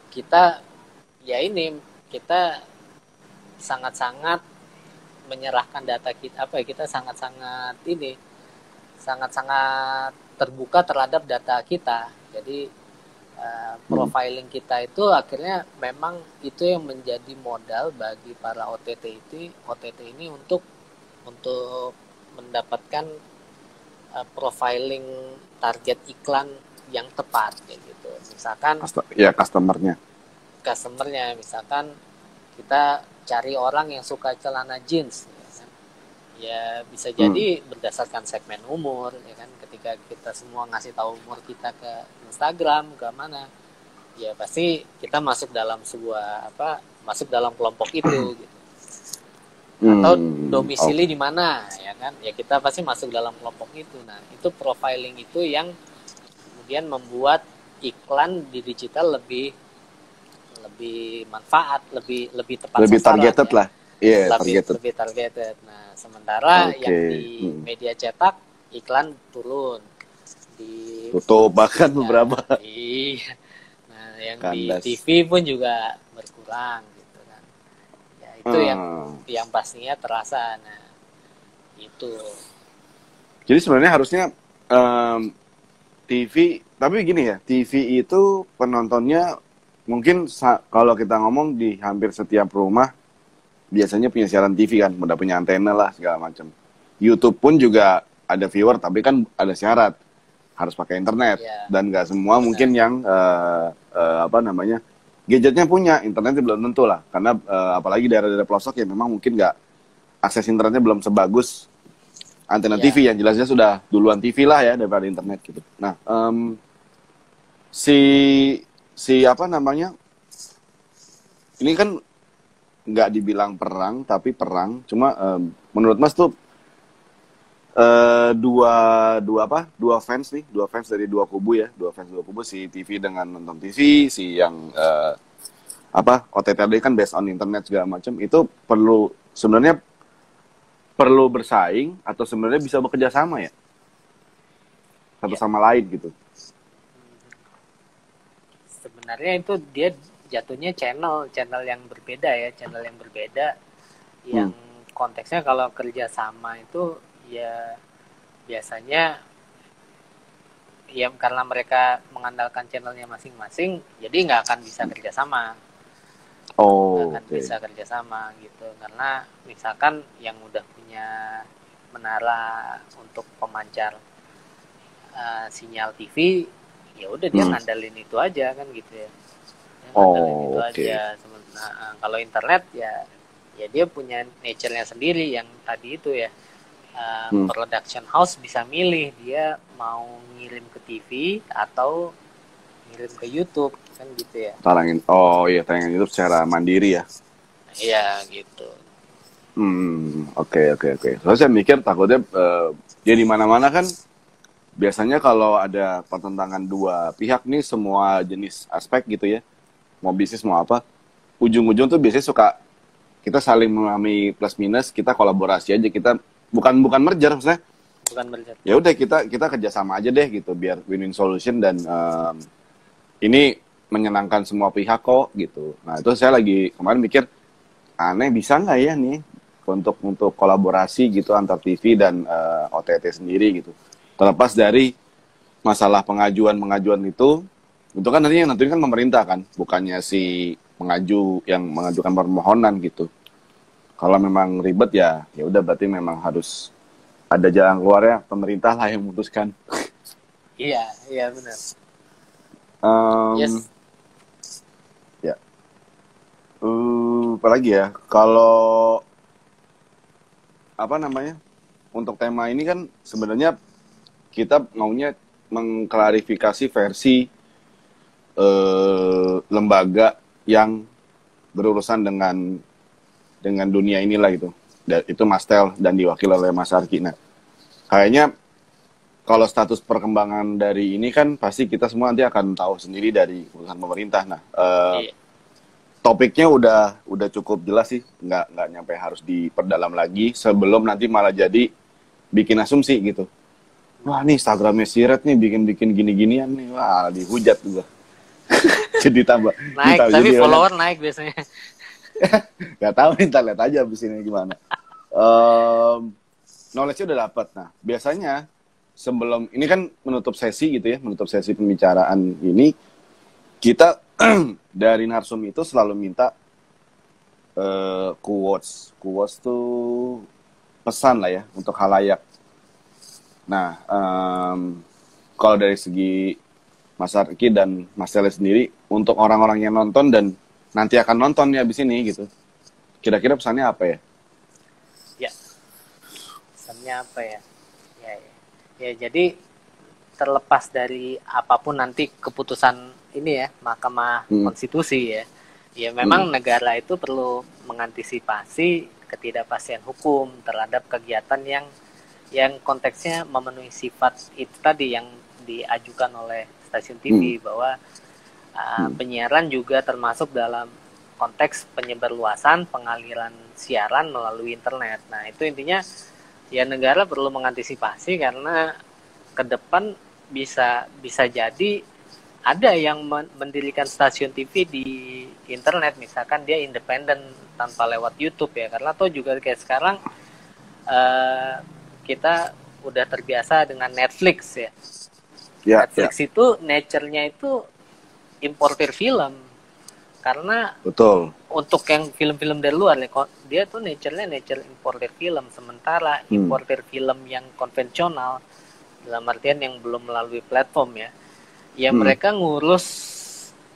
kita sangat-sangat menyerahkan data kita kita sangat-sangat terbuka terhadap data kita. Jadi profiling kita itu akhirnya memang itu yang menjadi modal bagi para OTT ini untuk mendapatkan profiling target iklan yang tepat kayak gitu. Misalkan customernya misalkan kita cari orang yang suka celana jeans ya bisa jadi berdasarkan segmen umur ya kan, ketika kita semua ngasih tahu umur kita ke Instagram ke mana ya pasti kita masuk dalam kelompok itu gitu. Atau domisili di mana ya kan, ya kita pasti masuk dalam kelompok itu. Nah, itu profiling itu yang kemudian membuat iklan di digital lebih manfaat, lebih tepat lebih sasaran, targeted ya. lah. Iya, lebih targeted. Nah, sementara yang di media cetak iklan turun, tutup bahkan beberapa. Iya. Nah, yang Kandas. di TV pun juga berkurang gitu kan. Ya itu yang pastinya terasa. Nah, itu. Jadi sebenarnya harusnya TV, tapi gini ya, TV itu penontonnya mungkin kalau kita ngomong di hampir setiap rumah biasanya punya siaran TV kan, udah punya antena lah segala macam. YouTube pun juga ada viewer, tapi kan ada syarat harus pakai internet dan nggak semua mungkin yang gadgetnya punya, internetnya belum tentu lah, karena apalagi daerah-daerah pelosok ya memang mungkin nggak akses internetnya belum sebagus antena TV yang jelasnya sudah duluan TV lah ya daripada internet gitu. Nah, ini kan nggak dibilang perang tapi perang, cuma menurut Mas tuh dua dua fans nih, dua fans dari dua kubu ya, dua fans dua kubu, si TV dengan nonton TV, si yang OTT tadi kan based on internet segala macam, itu sebenarnya perlu bersaing atau sebenarnya bisa bekerja sama ya satu sama lain gitu. Sebenarnya itu dia jatuhnya channel yang berbeda ya, yang konteksnya kalau kerja sama itu ya biasanya ya karena mereka mengandalkan channelnya masing-masing, jadi nggak akan bisa kerjasama. Bisa kerjasama gitu, karena misalkan yang udah punya menara untuk pemancar sinyal TV, ya udah dia ngandalin itu aja kan gitu ya. Aja. Kalau internet ya dia punya nature-nya sendiri yang tadi itu ya. Production house bisa milih dia mau ngirim ke TV atau ngirim ke YouTube kan gitu ya. Tayangan YouTube secara mandiri ya. Iya gitu. Oke. Soalnya saya mikir takutnya dia di mana-mana kan biasanya kalau ada pertentangan dua pihak nih semua jenis aspek gitu ya. Mau bisnis mau apa, ujung-ujung tuh biasanya suka kita saling memahami plus minus, kita kolaborasi aja, kita bukan merger maksudnya. Bukan merger. Ya udah kita kerjasama aja deh gitu biar win-win solution dan ini menyenangkan semua pihak kok gitu. Nah itu saya lagi kemarin mikir aneh bisa nggak ya nih untuk kolaborasi gitu antar TV dan OTT sendiri gitu. Terlepas dari masalah pengajuan itu kan nanti yang nentuin kan pemerintah kan, bukannya si pengaju yang mengajukan permohonan gitu. Kalau memang ribet ya udah berarti memang harus ada jalan keluarnya, pemerintah lah yang memutuskan. Iya benar. Yes. Ya. Apalagi ya, kalau untuk tema ini kan sebenarnya kita maunya mengklarifikasi versi lembaga yang berurusan dengan dunia inilah gitu. Itu Mastel dan diwakili oleh Mas Arki. Nah, kayaknya kalau status perkembangan dari ini kan pasti kita semua nanti akan tahu sendiri dari keputusan pemerintah. Nah, topiknya udah cukup jelas sih, nggak nyampe harus diperdalam lagi sebelum nanti malah jadi bikin asumsi gitu. Wah, nih Instagramnya Siret nih bikin gini-ginian nih, wah dihujat juga. Jadi tambah naik, tapi follower naik biasanya. Gak tahu nih, kita lihat aja abis ini gimana. Knowledge-nya udah dapat. Nah, biasanya sebelum ini kan menutup sesi gitu ya, menutup sesi pembicaraan ini, kita dari narsum itu selalu minta quotes tuh pesan lah ya untuk halayak. Nah, kalau dari segi Mas Arki dan Mas Tele sendiri, untuk orang-orang yang nonton dan nanti akan nonton ya abis ini gitu, kira-kira pesannya apa ya? Ya, pesannya apa ya? Ya jadi terlepas dari apapun nanti keputusan ini ya Mahkamah Konstitusi ya memang negara itu perlu mengantisipasi ketidakpastian hukum terhadap kegiatan yang konteksnya memenuhi sifat itu tadi yang diajukan oleh stasiun TV bahwa penyiaran juga termasuk dalam konteks penyebarluasan pengaliran siaran melalui internet. Nah itu intinya ya negara perlu mengantisipasi karena ke depan bisa jadi ada yang mendirikan stasiun TV di internet, misalkan dia independen tanpa lewat YouTube ya, karena toh juga kayak sekarang kita udah terbiasa dengan Netflix ya. Netflix itu nature-nya itu importer film, karena betul untuk yang film-film dari luar dia tuh nature-nya nature importer film, sementara importer film yang konvensional dalam artian yang belum melalui platform ya mereka ngurus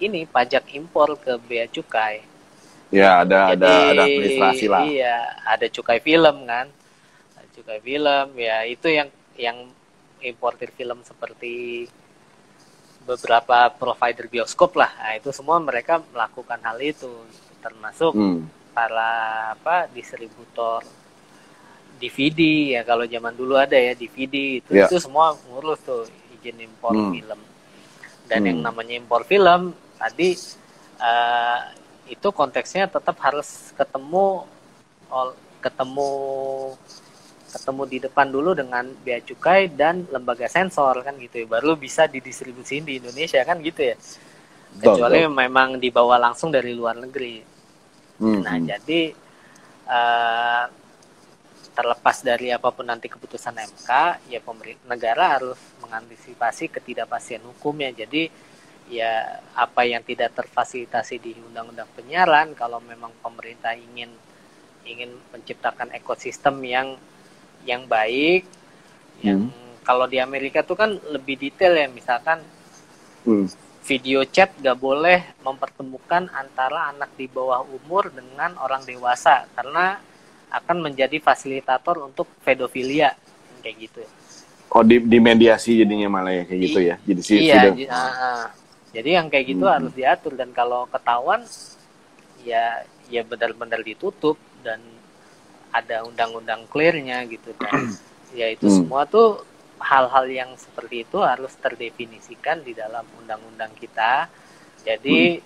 ini pajak impor ke bea cukai. Ya ada administrasi lah. Iya, ada cukai film kan. Cukai film ya itu yang importer film seperti beberapa provider bioskop lah. Nah, itu semua mereka melakukan hal itu, termasuk para distributor DVD ya, kalau zaman dulu ada ya DVD itu semua ngurus tuh izin impor film. Dan yang namanya impor film tadi itu konteksnya tetap harus ketemu di depan dulu dengan bea cukai dan lembaga sensor kan gitu ya, baru bisa didistribusiin di Indonesia kan gitu ya. Kecuali memang dibawa langsung dari luar negeri. Nah jadi terlepas dari apapun nanti keputusan MK, ya negara harus mengantisipasi ketidakpastian hukumnya. Jadi ya apa yang tidak terfasilitasi di Undang-Undang Penyiaran, kalau memang pemerintah ingin menciptakan ekosistem yang baik, yang kalau di Amerika tuh kan lebih detail ya, misalkan video chat gak boleh mempertemukan antara anak di bawah umur dengan orang dewasa karena akan menjadi fasilitator untuk pedofilia kayak gitu. Oh, di mediasi jadinya malah ya kayak gitu ya. Jadi jadi yang kayak gitu harus diatur, dan kalau ketahuan ya benar-benar ditutup dan ada undang-undang clear-nya gitu kan. Ya itu semua tuh hal-hal yang seperti itu harus terdefinisikan di dalam undang-undang kita. Jadi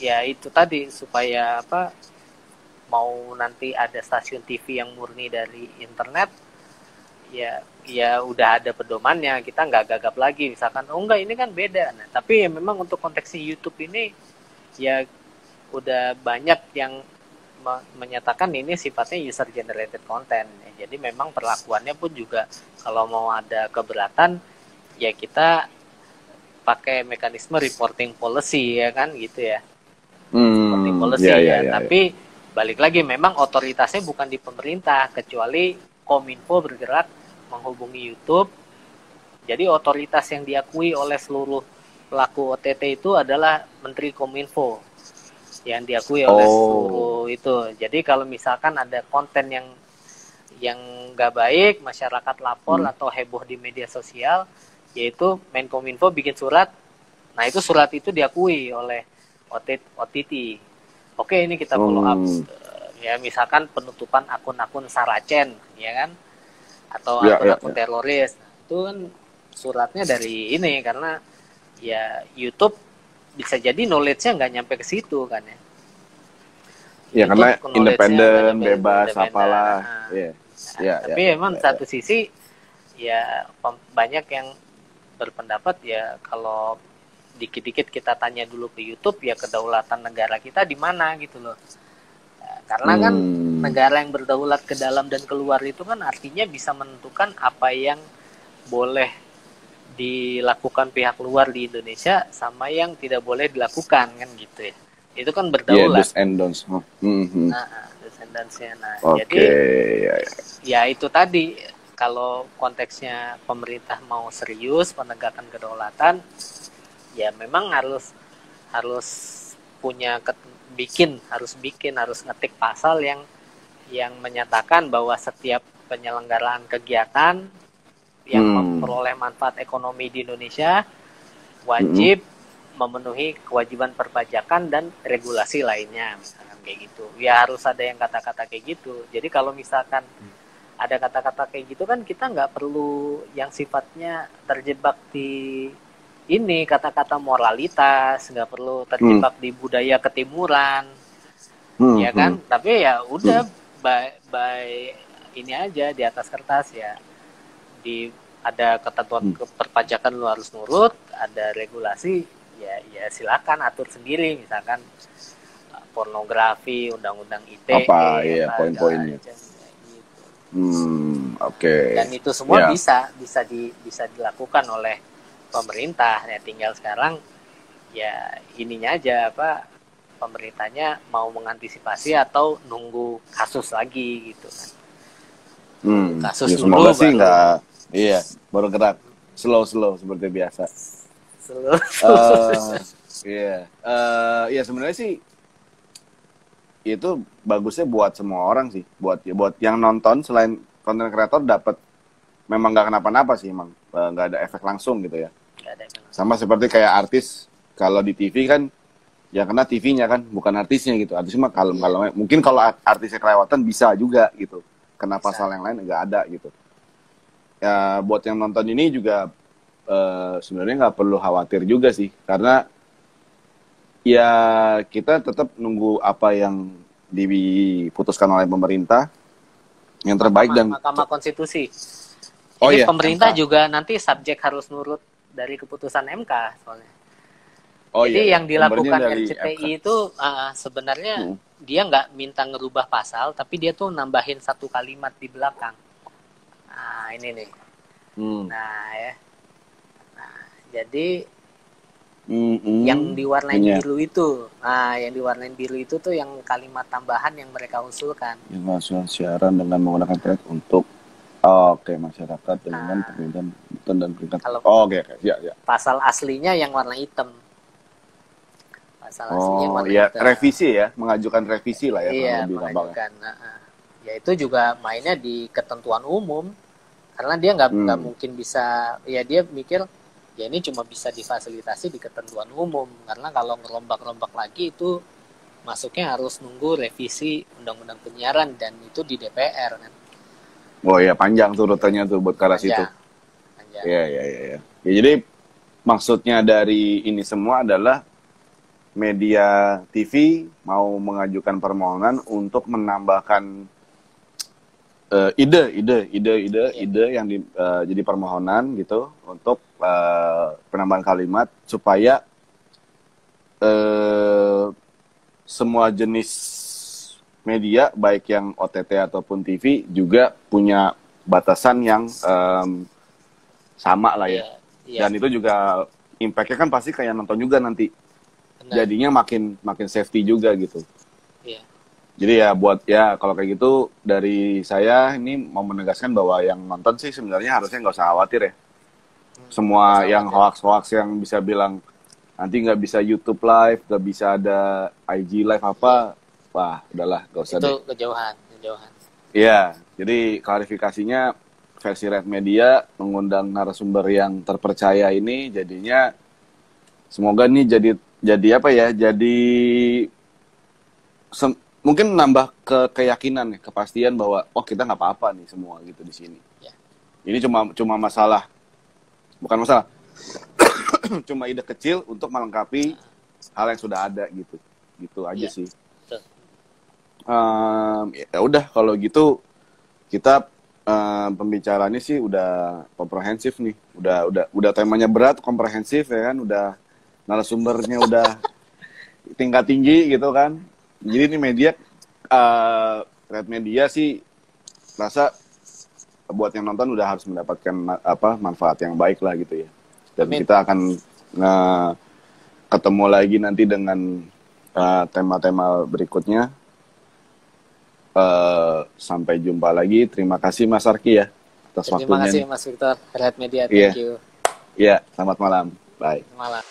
ya itu tadi supaya mau nanti ada stasiun TV yang murni dari internet, ya udah ada pedomannya, kita nggak gagap lagi misalkan enggak ini kan beda. Nah tapi ya memang untuk konteks YouTube ini ya udah banyak yang menyatakan ini sifatnya user generated content ya. Jadi memang perlakuannya pun juga kalau mau ada keberatan ya kita pakai mekanisme reporting policy ya kan gitu ya. Reporting policy tapi balik lagi memang otoritasnya bukan di pemerintah, kecuali Kominfo bergerak menghubungi YouTube. Jadi otoritas yang diakui oleh seluruh pelaku OTT itu adalah Menteri Kominfo yang diakui oleh seluruh itu. Jadi kalau misalkan ada konten yang nggak baik, masyarakat lapor atau heboh di media sosial, yaitu Menkominfo bikin surat. Nah itu surat itu diakui oleh OTT. Oke, ini kita follow up. Ya misalkan penutupan akun-akun Saracen, ya kan? Atau akun-akun teroris. Itu kan suratnya dari ini, karena ya YouTube bisa jadi knowledge-nya nggak nyampe ke situ kan ya. Ya karena independen, bebas, apalah. Tapi emang satu sisi ya banyak yang berpendapat ya kalau dikit-dikit kita tanya dulu ke YouTube ya kedaulatan negara kita di mana gitu loh. Karena kan negara yang berdaulat ke dalam dan keluar itu kan artinya bisa menentukan apa yang boleh dilakukan pihak luar di Indonesia sama yang tidak boleh dilakukan kan gitu ya. Itu kan berdaulat. Do's and don'ts. Do's and don'ts-nya. Jadi ya itu tadi, kalau konteksnya pemerintah mau serius menegakkan kedaulatan, ya memang harus punya harus ngetik pasal yang menyatakan bahwa setiap penyelenggaraan kegiatan yang memperoleh manfaat ekonomi di Indonesia wajib memenuhi kewajiban perpajakan dan regulasi lainnya, misalkan kayak gitu. Ya harus ada yang kata-kata kayak gitu. Jadi kalau misalkan ada kata-kata kayak gitu kan kita nggak perlu yang sifatnya terjebak di ini kata-kata moralitas, nggak perlu terjebak di budaya ketimuran, ya kan? Tapi ya udah by ini aja di atas kertas ya, ada ketentuan perpajakan lu harus nurut, ada regulasi ya silakan atur sendiri, misalkan pornografi, undang-undang ITE, poin-poinnya. Gitu. Oke. Dan itu semua bisa dilakukan oleh pemerintah. Ya tinggal sekarang ya ininya aja pemerintahnya mau mengantisipasi atau nunggu kasus lagi gitu kan. Kasus dulu sih nggak baru gerak slow seperti biasa. Sebenarnya sih itu bagusnya buat semua orang sih, buat yang nonton selain konten kreator dapat, memang nggak kenapa-napa sih, emang nggak ada efek langsung gitu ya. Sama seperti kayak artis kalau di TV kan yang kena TV-nya kan, bukan artisnya gitu. Artisnya mah kalau mungkin kalau artisnya kelewatan bisa juga gitu. Kena pasal yang lain nggak ada gitu. Ya buat yang nonton ini juga sebenarnya nggak perlu khawatir juga sih, karena ya kita tetap nunggu apa yang diputuskan oleh pemerintah yang terbaik dan Mahkamah Konstitusi. Oh Ini iya, pemerintah MK. juga nanti subjek harus nurut dari keputusan MK soalnya. Oh Jadi iya, yang dilakukan sumbernya dari RCTI MK. itu sebenarnya dia nggak minta ngerubah pasal, tapi dia tuh nambahin satu kalimat di belakang. Nah ini nih. Nah ya. Nah, jadi yang diwarnain biru itu, yang diwarnain biru itu tuh yang kalimat tambahan yang mereka usulkan. Yang masuk siaran dengan menggunakan internet untuk masyarakat dengan permintaan dan peringkat. Oke, ya. Pasal aslinya yang warna hitam. Pasal aslinya warna ya, hitam. revisi ya, mengajukan revisi lah ya. Iya, mengajukan. Ya itu juga mainnya di ketentuan umum, karena dia nggak mungkin bisa, ya dia mikir ya ini cuma bisa difasilitasi di ketentuan umum, karena kalau ngerombak-rombak lagi itu masuknya harus nunggu revisi undang-undang penyiaran dan itu di DPR kan. Oh ya, panjang tuh rutenya tuh buat ke arah situ. Iya. Ya, jadi maksudnya dari ini semua adalah media TV mau mengajukan permohonan untuk menambahkan ide yang jadi permohonan gitu untuk penambahan kalimat supaya semua jenis media baik yang OTT ataupun TV juga punya batasan yang sama lah ya. Dan itu juga impact-nya kan pasti kayak nonton juga nanti. Benar. Jadinya makin safety juga gitu. Iya. Jadi ya kalau kayak gitu dari saya ini mau menegaskan bahwa yang nonton sih sebenarnya harusnya nggak usah khawatir ya. Semua yang hoax yang bisa bilang nanti nggak bisa YouTube live, nggak bisa ada IG live apa, wah udahlah nggak usah. Itu kejauhan. Iya, jadi klarifikasinya versi Red Media mengundang narasumber yang terpercaya ini jadinya semoga nih jadi apa ya? Jadi mungkin nambah keyakinan, kepastian bahwa kita nggak apa-apa nih semua gitu di sini. Ya. Ini cuma masalah, bukan masalah, cuma ide kecil untuk melengkapi hal yang sudah ada gitu aja sih. Ya udah kalau gitu kita pembicaraannya sih udah komprehensif nih, udah temanya berat, komprehensif ya kan, udah narasumbernya udah tingkat tinggi gitu kan. Jadi ini media Red Media sih rasa buat yang nonton udah harus mendapatkan manfaat yang baik lah gitu ya. Dan kita akan ketemu lagi nanti dengan tema-tema berikutnya. Sampai jumpa lagi. Terima kasih Mas Arki ya atas waktunya. Terima kasih Mas Victor, Red Media. Thank you. Iya, selamat malam. Bye. Malam.